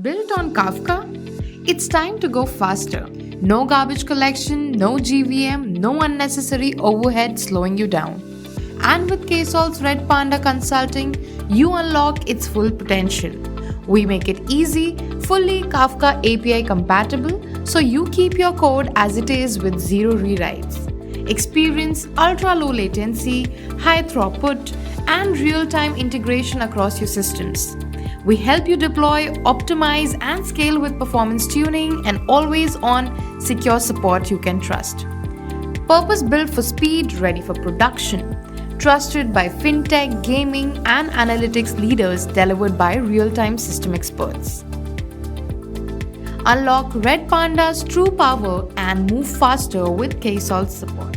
Built on Kafka? It's time to go faster. No garbage collection, no GVM, no unnecessary overhead slowing you down. And with Ksolves Redpanda Consulting, you unlock its full potential. We make it easy, fully Kafka API compatible, so you keep your code as it is with zero rewrites. Experience ultra low latency, high throughput, and real-time integration across your systems. We help you deploy, optimize, and scale with performance tuning and always-on secure support you can trust. Purpose-built for speed, ready for production. Trusted by fintech, gaming, and analytics leaders, delivered by real-time system experts. Unlock Redpanda's true power and move faster with Ksolves support.